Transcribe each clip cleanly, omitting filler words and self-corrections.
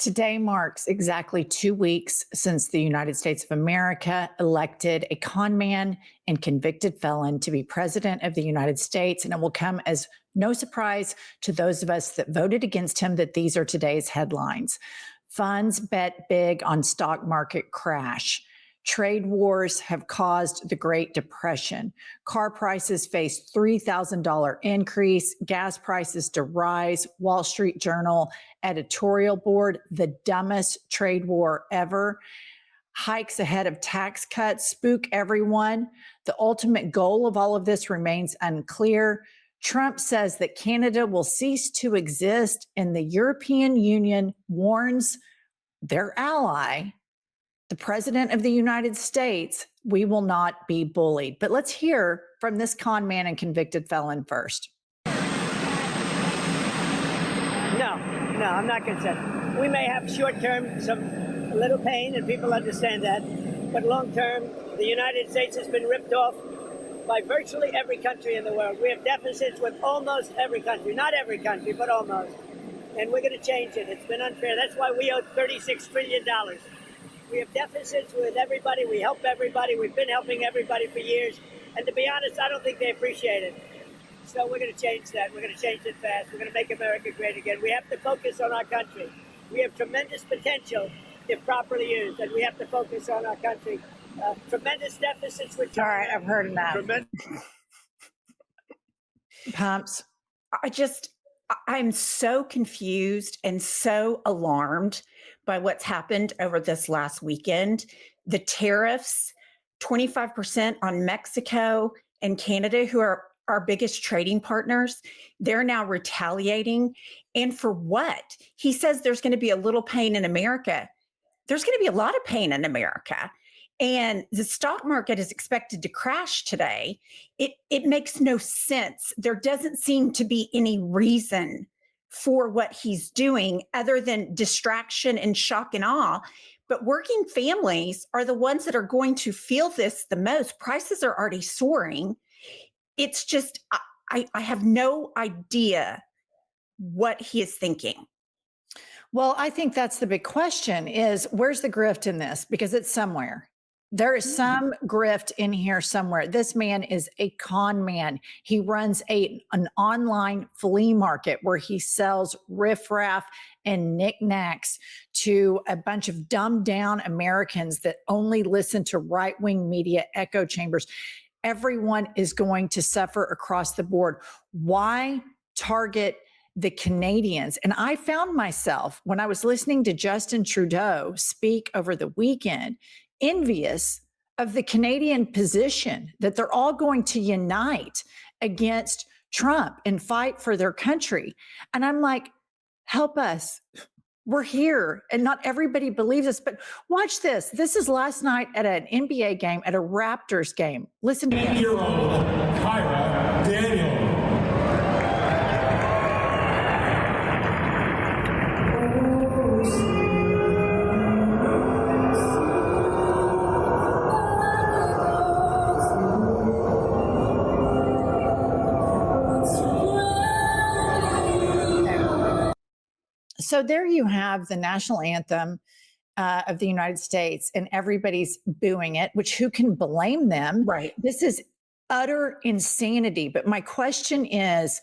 Today marks exactly 2 weeks since the United States of America elected a con man and convicted felon to be president of the United States. And it will come as no surprise to those of us that voted against him that these are today's headlines. Funds bet big on stock market crash. Trade wars have caused the Great Depression. Car prices face $3,000 increase. Gas prices to rise. Wall Street Journal editorial board, the dumbest trade war ever. Hikes ahead of tax cuts spook everyone. The ultimate goal of all of this remains unclear. Trump says that Canada will cease to exist, and the European Union warns their ally, the President of the United States, we will not be bullied. But let's hear from this con man and convicted felon first. No, I'm not concerned. We may have short-term a little pain, and people understand that. But long-term, the United States has been ripped off by virtually every country in the world. We have deficits with almost every country. Not every country, but almost. And we're going to change it. It's been unfair. That's why we owe $36 trillion. We have deficits with everybody. We help everybody. We've been helping everybody for years. And to be honest, I don't think they appreciate it. So we're going to change that. We're going to change it fast. We're going to make America great again. We have to focus on our country. We have tremendous potential if properly used, and we have to focus on our country. Tremendous deficits. With all right, I've heard enough. Pumps. I'm so confused and so alarmed by what's happened over this last weekend. The tariffs, 25% on Mexico and Canada, who are our biggest trading partners, they're now retaliating. And for what? He says there's going to be a little pain in America. There's going to be a lot of pain in America. And the stock market is expected to crash today. It makes no sense. There doesn't seem to be any reason for what he's doing other than distraction and shock and awe. But working families are the ones that are going to feel this the most. Prices are already soaring. It's just, I have no idea what he is thinking. Well, I think that's the big question is, where's the grift in this? Because it's somewhere. There is some grift in here somewhere. This man is a con man. He runs an online flea market where he sells riffraff and knickknacks to a bunch of dumbed down Americans that only listen to right-wing media echo chambers. Everyone is going to suffer across the board. Why target the Canadians? And I found myself, when I was listening to Justin Trudeau speak over the weekend, envious of the Canadian position that they're all going to unite against Trump and fight for their country. And I'm like, help us. We're here. And not everybody believes us, but watch this. This is last night at an NBA game, at a Raptors game. Listen to this. 8-year-old Kyra Daniel. So there you have the national anthem of the United States, and everybody's booing it, which who can blame them? Right. This is utter insanity. But my question is,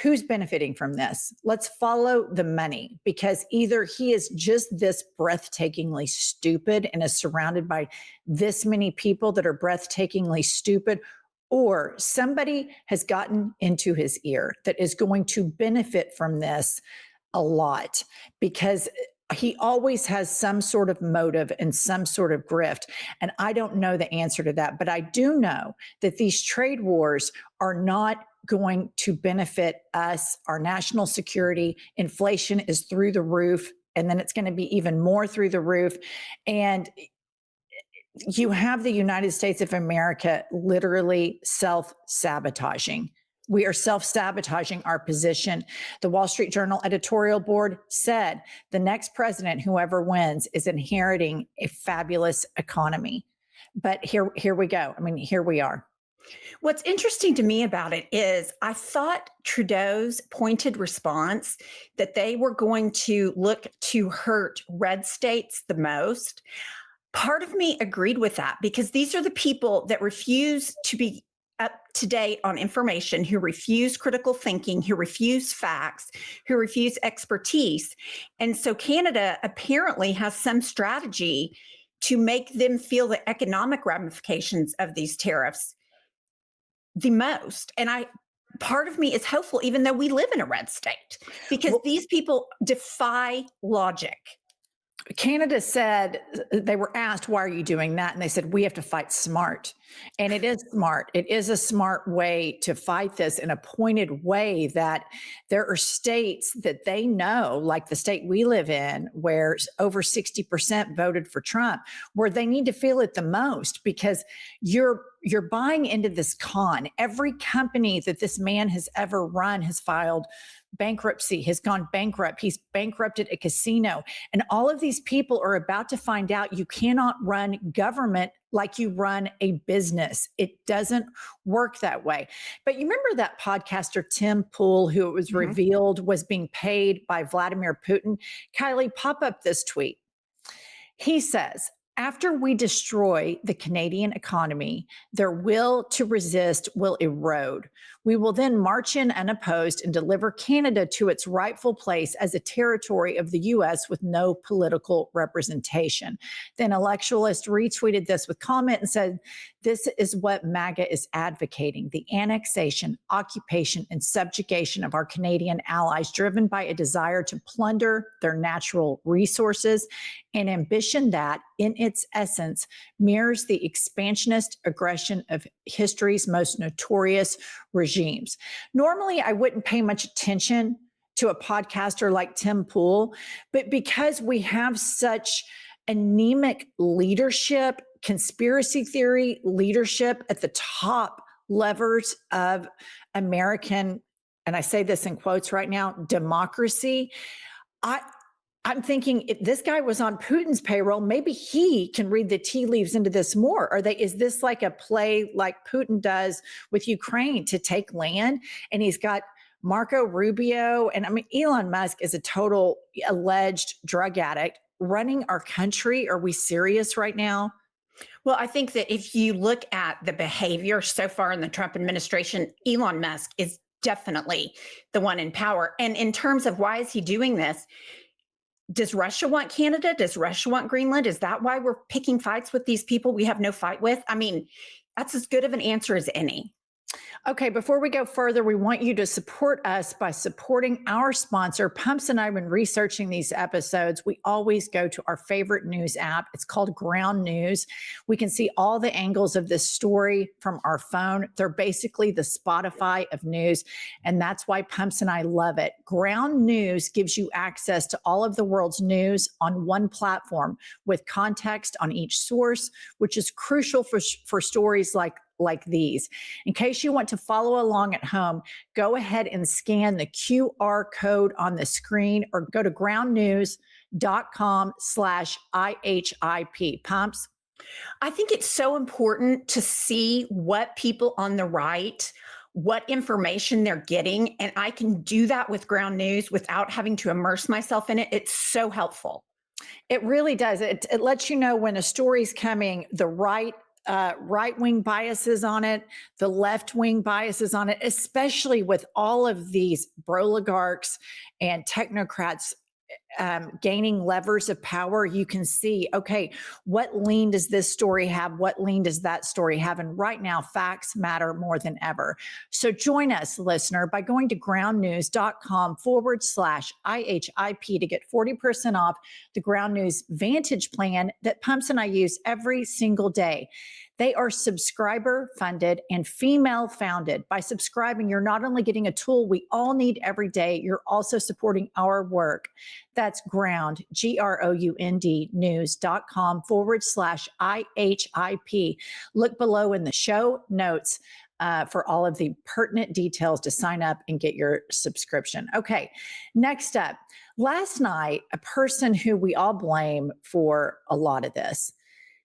who's benefiting from this? Let's follow the money, because either he is just this breathtakingly stupid and is surrounded by this many people that are breathtakingly stupid, or somebody has gotten into his ear that is going to benefit from this a lot, because he always has some sort of motive and some sort of grift. And I don't know the answer to that, but I do know that these trade wars are not going to benefit us, our national security. Inflation is through the roof, and then it's going to be even more through the roof. And you have the United States of America literally self-sabotaging. We are self-sabotaging our position. The Wall Street Journal editorial board said the next president, whoever wins, is inheriting a fabulous economy. But here we go. I mean, here we are. What's interesting to me about it is I thought Trudeau's pointed response that they were going to look to hurt red states the most. Part of me agreed with that because these are the people that refuse to be up to date on information, who refuse critical thinking, who refuse facts, who refuse expertise. And so Canada apparently has some strategy to make them feel the economic ramifications of these tariffs the most. And I part of me is hopeful, even though we live in a red state, because Well, these people defy logic. Canada said they were asked, why are you doing that? And they said, we have to fight smart. And it is smart. It is a smart way to fight this in a pointed way that there are states that they know, like the state we live in, where over 60% voted for Trump, where they need to feel it the most because you're buying into this con. Every company that this man has ever run has filed bankruptcy, has gone bankrupt. He's bankrupted a casino. And all of these people are about to find out you cannot run government like you run a business. It doesn't work that way. But you remember that podcaster, Tim Pool, who it was revealed was being paid by Vladimir Putin? Kylie, pop up this tweet. He says, after we destroy the Canadian economy, their will to resist will erode. We will then march in unopposed and deliver Canada to its rightful place as a territory of the U.S. with no political representation. Then Intellectualist retweeted this with comment and said, this is what MAGA is advocating, the annexation, occupation, and subjugation of our Canadian allies, driven by a desire to plunder their natural resources, an ambition that, in its essence, mirrors the expansionist aggression of history's most notorious regimes. Normally, I wouldn't pay much attention to a podcaster like Tim Pool, but because we have such anemic leadership, conspiracy theory leadership at the top levers of American, and I say this in quotes right now, democracy, I'm thinking if this guy was on Putin's payroll, maybe he can read the tea leaves into this more. Is this like a play like Putin does with Ukraine to take land? And he's got Marco Rubio. And I mean, Elon Musk is a total alleged drug addict running our country. Are we serious right now? Well, I think that if you look at the behavior so far in the Trump administration, Elon Musk is definitely the one in power. And in terms of why is he doing this? Does Russia want Canada? Does Russia want Greenland? Is that why we're picking fights with these people we have no fight with? I mean, that's as good of an answer as any. Okay, before we go further, we want you to support us by supporting our sponsor. Pumps and I have been researching these episodes. We always go to our favorite news app. It's called Ground News. We can see all the angles of this story from our phone. They're basically the Spotify of news, and that's why Pumps and I love it. Ground News gives you access to all of the world's news on one platform with context on each source, which is crucial for stories like these. In case you want to follow along at home, go ahead and scan the QR code on the screen or go to groundnews.com/IHIP. Pumps? I think it's so important to see what people on the right, what information they're getting. And I can do that with Ground News without having to immerse myself in it. It's so helpful. It really does. It lets you know when a story's coming, the right-wing biases on it, the left-wing biases on it, especially with all of these broligarchs and technocrats gaining levers of power. You can see, okay, what lean does this story have? What lean does that story have? And right now, facts matter more than ever. So join us, listener, by going to groundnews.com/IHIP to get 40% off the Ground News Vantage plan that Pumps and I use every single day. They are subscriber funded and female founded. By subscribing, you're not only getting a tool we all need every day, you're also supporting our work. That's Ground, GROUND news.com/IHIP. Look below in the show notes for all of the pertinent details to sign up and get your subscription. Okay, next up, last night, a person who we all blame for a lot of this,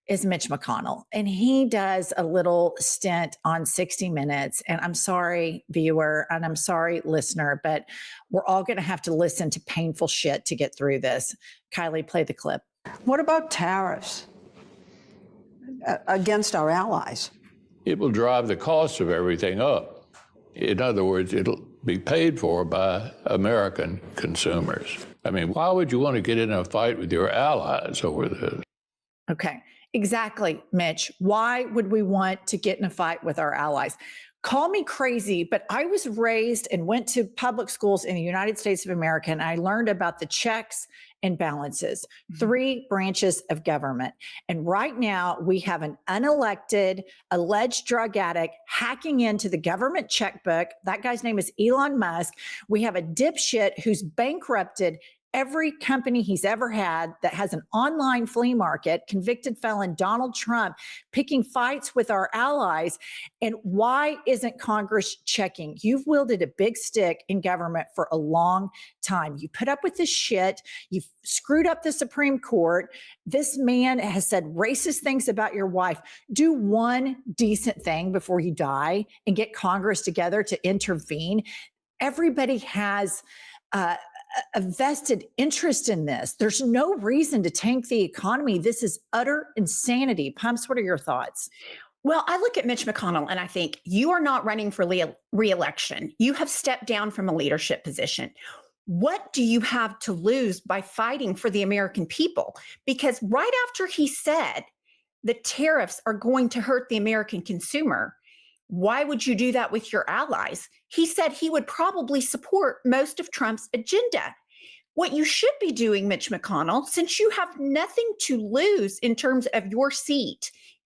is Mitch McConnell. And he does a little stint on 60 Minutes. And I'm sorry, viewer, and I'm sorry, listener, but we're all going to have to listen to painful shit to get through this. Kylie, play the clip. What about tariffs against our allies? It will drive the cost of everything up. In other words, it'll be paid for by American consumers. I mean, why would you want to get in a fight with your allies over this? Okay, exactly, Mitch. Why would we want to get in a fight with our allies? Call me crazy, but I was raised and went to public schools in the United States of America, and I learned about the checks and balances, three branches of government. And right now, we have an unelected, alleged drug addict hacking into the government checkbook. That guy's name is Elon Musk. We have a dipshit who's bankrupted every company he's ever had that has an online flea market, convicted felon Donald Trump picking fights with our allies. And why isn't Congress checking? You've wielded a big stick in government for a long time. You put up with this shit. You've screwed up the Supreme Court. This man has said racist things about your wife. Do one decent thing before you die and get Congress together to intervene. Everybody has a vested interest in this. There's no reason to tank the economy. This is utter insanity. Pumps, what are your thoughts? Well, I look at Mitch McConnell and I think you are not running for re-election. You have stepped down from a leadership position. What do you have to lose by fighting for the American people? Because right after he said the tariffs are going to hurt the American consumer, why would you do that with your allies? He said he would probably support most of Trump's agenda. What you should be doing, Mitch McConnell, since you have nothing to lose in terms of your seat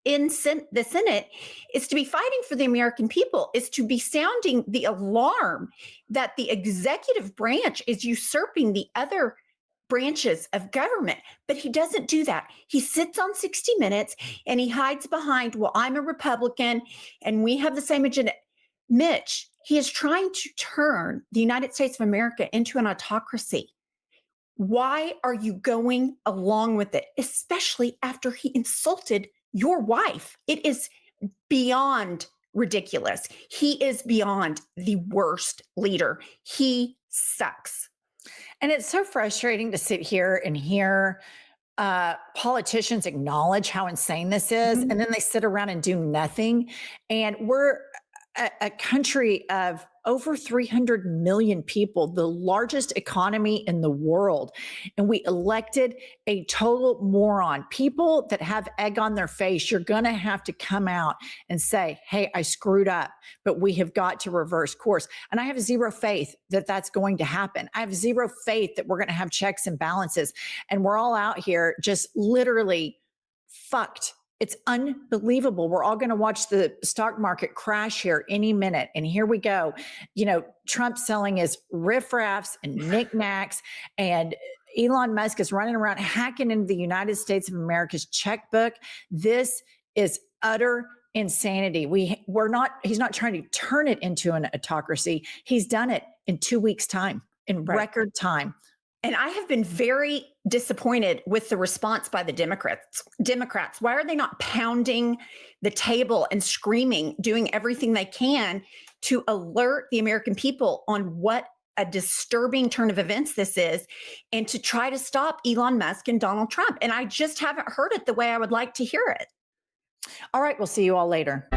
in the Senate, is to be fighting for the American people, is to be sounding the alarm that the executive branch is usurping the other branches of government. But he doesn't do that. He sits on 60 Minutes and he hides behind, well, I'm a Republican and we have the same agenda. Mitch, he is trying to turn the United States of America into an autocracy. Why are you going along with it, especially after he insulted your wife? It is beyond ridiculous. He is beyond the worst leader. He sucks. And it's so frustrating to sit here and hear politicians acknowledge how insane this is, and then they sit around and do nothing. And we're a country of over 300 million people, the largest economy in the world. And we elected a total moron. People that have egg on their face, you're going to have to come out and say, hey, I screwed up, but we have got to reverse course. And I have zero faith that that's going to happen. I have zero faith that we're going to have checks and balances. And we're all out here just literally fucked. It's unbelievable. We're all going to watch the stock market crash here any minute. And here we go. You know, Trump selling his riffraffs and knickknacks, and Elon Musk is running around hacking into the United States of America's checkbook. This is utter insanity. He's not trying to turn it into an autocracy. He's done it in 2 weeks' time, in record time. And I have been very disappointed with the response by the Democrats. Why are they not pounding the table and screaming, doing everything they can to alert the American people on what a disturbing turn of events this is, and to try to stop Elon Musk and Donald Trump? And I just haven't heard it the way I would like to hear it. All right, we'll see you all later.